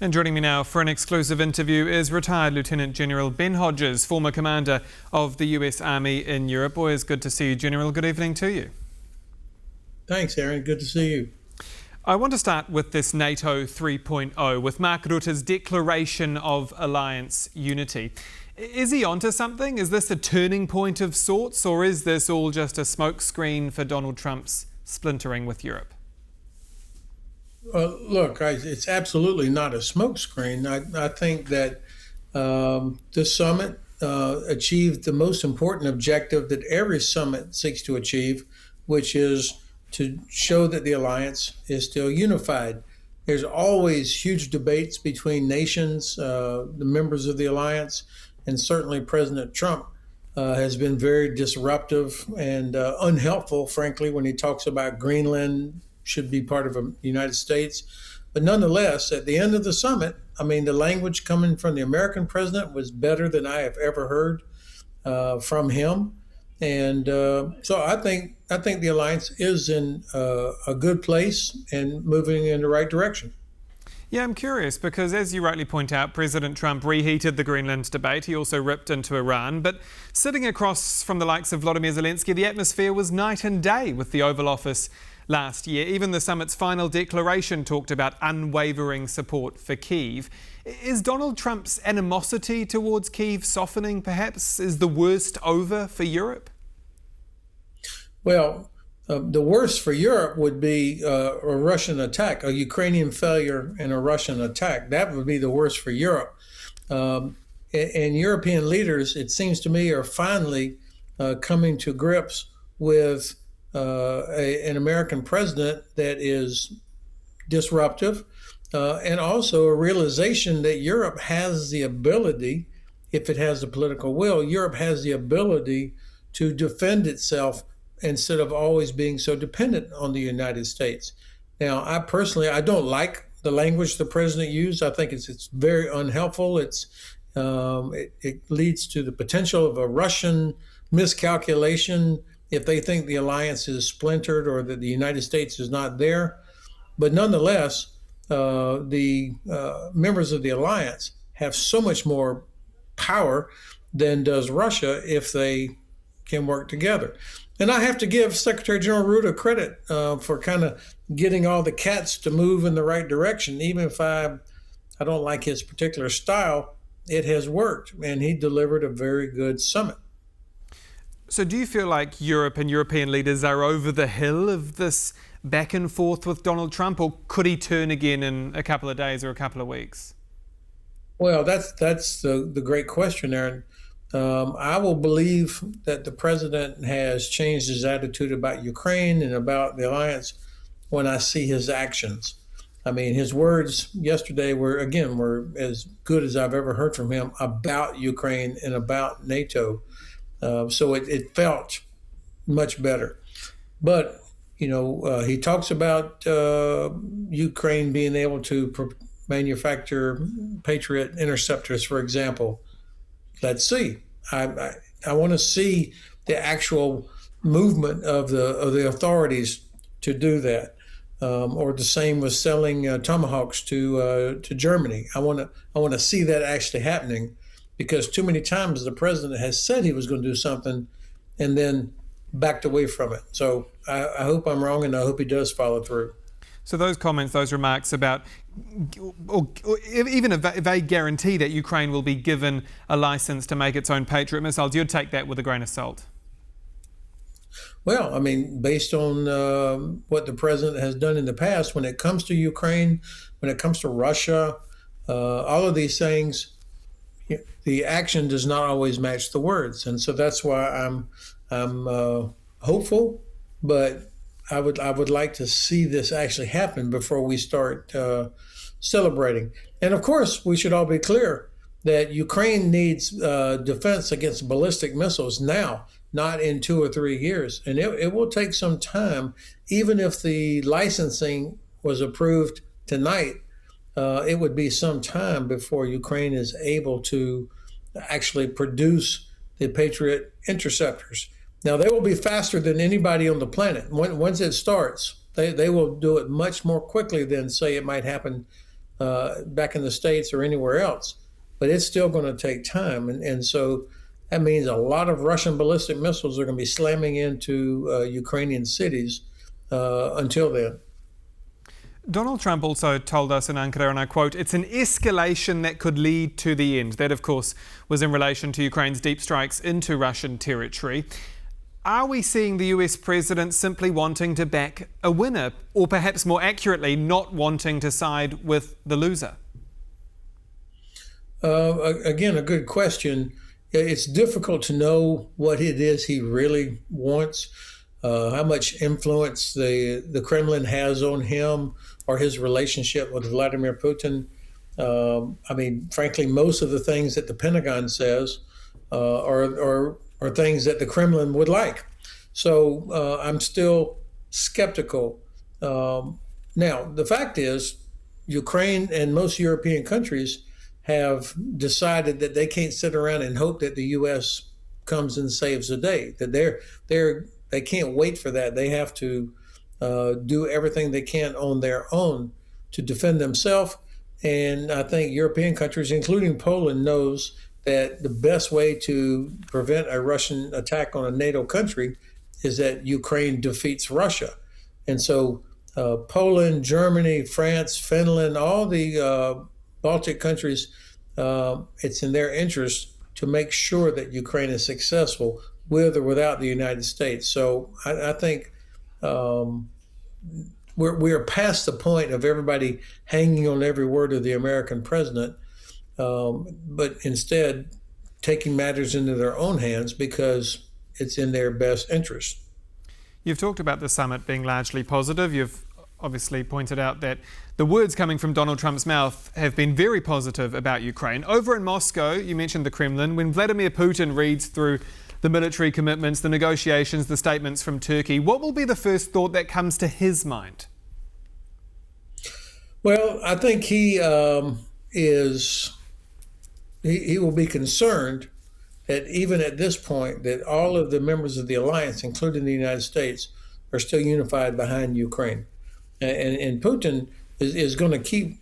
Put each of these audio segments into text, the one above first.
And joining me now for an exclusive interview is retired Lieutenant General Ben Hodges, former commander of the US Army in Europe. Always good to see you, General. Good evening to you. Thanks, Aaron. Good to see you. I want to start with this NATO 3.0, with Mark Rutte's declaration of alliance unity. Is he onto something? Is this a turning point of sorts, or is this all just a smokescreen for Donald Trump's splintering with Europe? Look, it's absolutely not a smokescreen. I think that this summit achieved the most important objective that every summit seeks to achieve, which is to show that the alliance is still unified. There's always huge debates between nations, the members of the alliance, and certainly President Trump has been very disruptive and unhelpful, frankly, when he talks about Greenland should be part of the United States. But nonetheless, at the end of the summit, I mean, the language coming from the American president was better than I have ever heard from him. And so I think the alliance is in a good place and moving in the right direction. Yeah, I'm curious because, as you rightly point out, President Trump reheated the Greenland debate. He also ripped into Iran. But sitting across from the likes of Volodymyr Zelensky, the atmosphere was night and day with the Oval Office last year. Even the summit's final declaration talked about unwavering support for Kyiv. Is Donald Trump's animosity towards Kyiv softening, perhaps? Is the worst over for Europe? Well, the worst for Europe would be a Russian attack, a Ukrainian failure and a Russian attack. That would be the worst for Europe. And European leaders, it seems to me, are finally coming to grips with an American president that is disruptive, and also a realization that Europe has the ability, if it has the political will, Europe has the ability to defend itself instead of always being so dependent on the United States. Now, I don't like the language the president used. I think it's very unhelpful. It leads to the potential of a Russian miscalculation if they think the alliance is splintered or that the United States is not there. But nonetheless, the members of the alliance have so much more power than does Russia if they can work together. And I have to give Secretary General Rutte credit for kind of getting all the cats to move in the right direction. Even if I don't like his particular style, it has worked, and he delivered a very good summit. So do you feel like Europe and European leaders are over the hill of this back and forth with Donald Trump, or could he turn again in a couple of days or a couple of weeks? Well, that's the great question, Aaron. I will believe that the president has changed his attitude about Ukraine and about the alliance when I see his actions. I mean, his words yesterday were as good as I've ever heard from him about Ukraine and about NATO. So it felt much better. But, he talks about Ukraine being able to manufacture Patriot interceptors, for example. Let's see. I want to see the actual movement of the authorities to do that, or the same with selling tomahawks to Germany. I want to see that actually happening, because too many times the president has said he was going to do something and then backed away from it. So I hope I'm wrong, and I hope he does follow through. So those comments, those remarks about, or even a vague guarantee that Ukraine will be given a license to make its own Patriot missiles, you'd take that with a grain of salt? Well, I mean, based on what the president has done in the past, when it comes to Ukraine, when it comes to Russia, all of these things, the action does not always match the words. And so that's why I'm hopeful, but I would like to see this actually happen before we start celebrating. And of course, we should all be clear that Ukraine needs defense against ballistic missiles now, not in 2 or 3 years. And it will take some time. Even if the licensing was approved tonight, it would be some time before Ukraine is able to actually produce the Patriot interceptors. Now, they will be faster than anybody on the planet. Once it starts, they will do it much more quickly than, say, it might happen back in the States or anywhere else. But it's still going to take time. And so that means a lot of Russian ballistic missiles are going to be slamming into Ukrainian cities until then. Donald Trump also told us in Ankara, and I quote, "It's an escalation that could lead to the end." That, of course, was in relation to Ukraine's deep strikes into Russian territory. Are we seeing the US president simply wanting to back a winner, or perhaps more accurately, not wanting to side with the loser? Again, a good question. It's difficult to know what it is he really wants, how much influence the Kremlin has on him or his relationship with Vladimir Putin. I mean, frankly, most of the things that the Pentagon says are things that the Kremlin would like. So I'm still skeptical. Now, the fact is, Ukraine and most European countries have decided that they can't sit around and hope that the U.S. comes and saves the day. That they can't wait for that. They have to do everything they can on their own to defend themselves. And I think European countries, including Poland, knows that the best way to prevent a Russian attack on a NATO country is that Ukraine defeats Russia. And so Poland, Germany, France, Finland, all the Baltic countries, it's in their interest to make sure that Ukraine is successful with or without the United States. So I think we're past the point of everybody hanging on every word of the American president, but instead taking matters into their own hands because it's in their best interest. You've talked about the summit being largely positive. You've obviously pointed out that the words coming from Donald Trump's mouth have been very positive about Ukraine. Over in Moscow, you mentioned the Kremlin. When Vladimir Putin reads through the military commitments, the negotiations, the statements from Turkey, what will be the first thought that comes to his mind? Well, I think he will be concerned that even at this point, that all of the members of the alliance, including the United States, are still unified behind Ukraine. And Putin is going to keep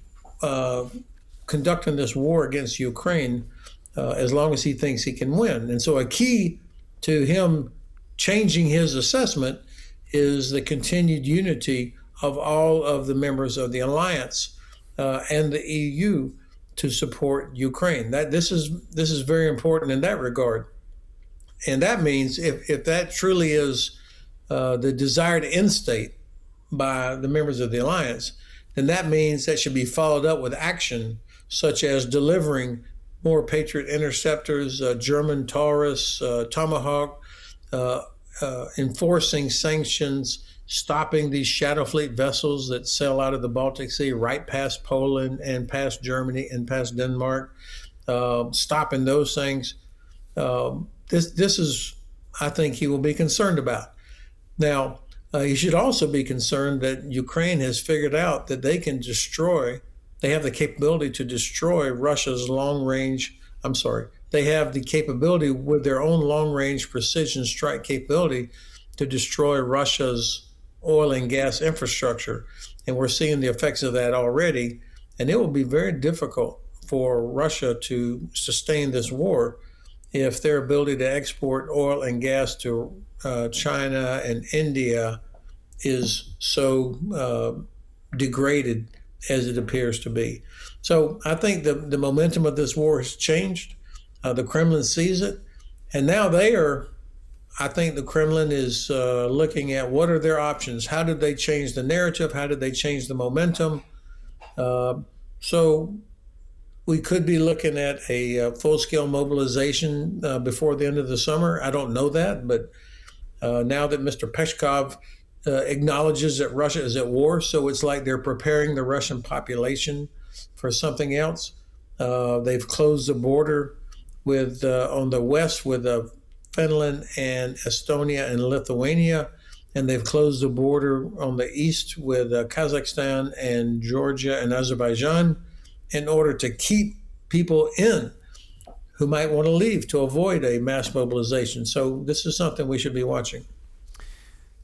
conducting this war against Ukraine as long as he thinks he can win. And so a key to him changing his assessment is the continued unity of all of the members of the alliance and the EU to support Ukraine. This is very important in that regard. And that means if that truly is the desired end state by the members of the alliance, then that means that should be followed up with action, such as delivering more Patriot interceptors, German Taurus, Tomahawk, enforcing sanctions, stopping these shadow fleet vessels that sail out of the Baltic Sea right past Poland and past Germany and past Denmark, stopping those things. This is, I think, he will be concerned about. Now, he should also be concerned that Ukraine has figured out that they have the capability to destroy Russia's they have the capability with their own long-range precision strike capability to destroy Russia's oil and gas infrastructure. And we're seeing the effects of that already. And it will be very difficult for Russia to sustain this war if their ability to export oil and gas to China and India is so degraded as it appears to be. So I think the momentum of this war has changed. The Kremlin sees it. And now I think the Kremlin is looking at what are their options. How did they change the narrative? How did they change the momentum? So we could be looking at a full-scale mobilization before the end of the summer. I don't know that, but now that Mr. Peskov acknowledges that Russia is at war, so it's like they're preparing the Russian population for something else. They've closed the border with on the west with Finland and Estonia and Lithuania, and they've closed the border on the east with Kazakhstan and Georgia and Azerbaijan in order to keep people in who might want to leave to avoid a mass mobilization. So this is something we should be watching.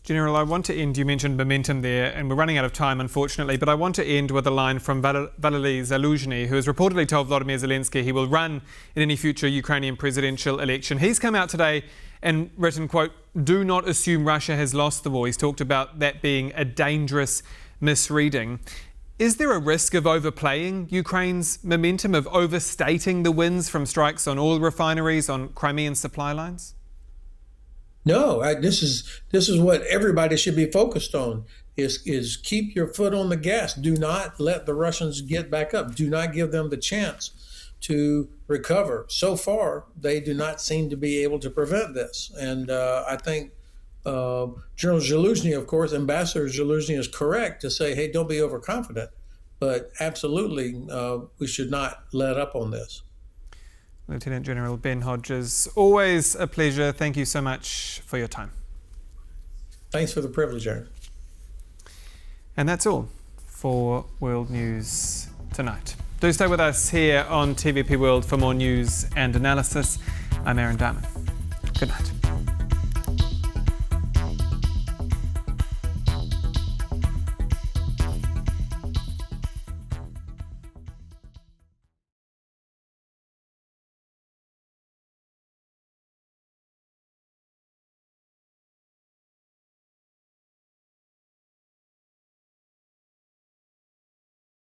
General, I want to end, you mentioned momentum there, and we're running out of time, unfortunately, but I want to end with a line from Valery Zaluzhny, who has reportedly told Volodymyr Zelensky he will run in any future Ukrainian presidential election. He's come out today and written, quote, "Do not assume Russia has lost the war." He's talked about that being a dangerous misreading. Is there a risk of overplaying Ukraine's momentum, of overstating the wins from strikes on oil refineries, on Crimean supply lines? No, this is what everybody should be focused on: is keep your foot on the gas. Do not let the Russians get back up. Do not give them the chance to recover. So far, they do not seem to be able to prevent this. And I think General Zaluzhny, of course, Ambassador Zaluzhny is correct to say, hey, don't be overconfident. But absolutely, we should not let up on this. Lieutenant General Ben Hodges, always a pleasure. Thank you so much for your time. Thanks for the privilege, Aaron. And that's all for World News Tonight. Do stay with us here on TVP World for more news and analysis. I'm Aaron Darman. Good night.